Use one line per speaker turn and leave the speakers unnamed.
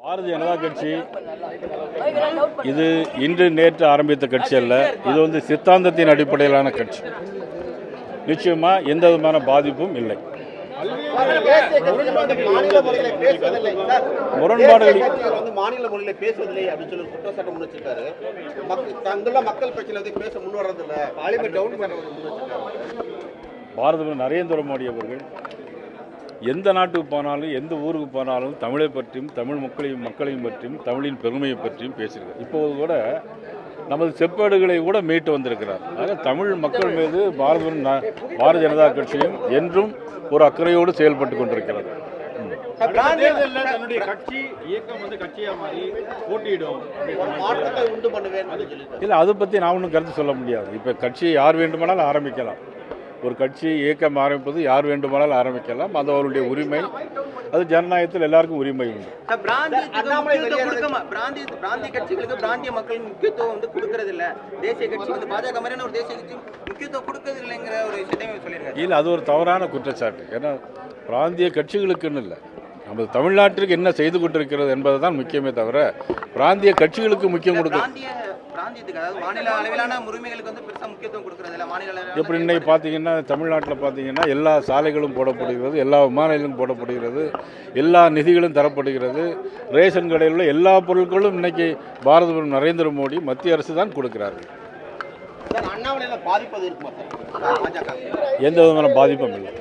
பாரதிய ஜனதா கட்சி இது இன்று நேற்று ஆரம்பித்த கட்சி அல்ல. இது சித்தாந்தத்தின் அடிப்படையிலான கட்சி. நிச்சயமாக எந்த விதமான பாதிப்பும் இல்லை. முரண்பாடுகள்
மாநில மொழியில பேசுவதில்லை அப்படின்னு சொல்லி குற்றச்சாட்டு முன்வச்சிருக்காரு. மக்கள் பிரச்சனை பேச முன்வரதில்லை.
பாரத பிரதமர் நரேந்திர மோடி அவர்கள் எந்த நாட்டுக்கு போனாலும் எந்த ஊருக்கு போனாலும் தமிழை பற்றியும் தமிழ் மக்களையும் பற்றியும் தமிழின் பெருமையை பற்றியும் பேசுகிறார். இப்போது கூட நமது செப்பேடுகளை கூட மீட்டு வந்திருக்கிறார். ஆக தமிழ் மக்கள் மீது பாரதிய ஜனதா கட்சியும் என்றும் ஒரு அக்கறையோடு செயல்பட்டு கொண்டிருக்கிறது. இல்லை, அதை பற்றி நான் ஒன்றும் கருத்து சொல்ல முடியாது. இப்போ கட்சியை யார் வேண்டுமானாலும் ஆரம்பிக்கலாம். ஒரு கட்சி இயக்கம் ஆரம்பிப்பது யார் வேண்டுமானாலும் ஆரம்பிக்கலாம். அது அவருடைய உரிமை. அது ஜனநாயகத்தில் எல்லாருக்கும் உரிமை உண்டு.
பிராந்திய கட்சிகளுக்கு பிராந்திய மக்கள் முக்கியத்துவம் கொடுக்கறது இல்ல. தேசிய கட்சி பாஜக மாதிரியான ஒரு தேசிய கட்சி முக்கியத்துவம் கொடுக்கறது இல்லைங்கிற ஒரு விஷயத்தையும் சொல்லியிருக்காரு.
இல்லை, அது ஒரு தவறான குற்றச்சாட்டு. ஏன்னா பிராந்திய கட்சிகளுக்குன்னு இல்லை, நமது தமிழ்நாட்டிற்கு என்ன செய்து கொண்டிருக்கிறது என்பது தான் முக்கியமே தவிர பிராந்திய கட்சிகளுக்கு முக்கியம் கொடுக்க
மாநில அளவிலான உரிமைகளுக்கு பெருசாக முக்கியத்துவம் கொடுக்கறது இல்லை. மாநில
எப்படி இன்னைக்கு பார்த்தீங்கன்னா தமிழ்நாட்டில் பார்த்தீங்கன்னா எல்லா சாலைகளும் போடப்படுகிறது, எல்லா விமானங்களும் போடப்படுகிறது, எல்லா நிதிகளும் தரப்படுகிறது. ரேஷன் கடையில் உள்ள எல்லா பொருட்களும் இன்னைக்கு பாரத பிரதமர் நரேந்திர மோடி மத்திய அரசு தான் கொடுக்கிறார்கள்.
அண்ணாமலையில் பாதிப்பது இருக்குமா?
எந்த விதமான பாதிப்பும் இல்லை.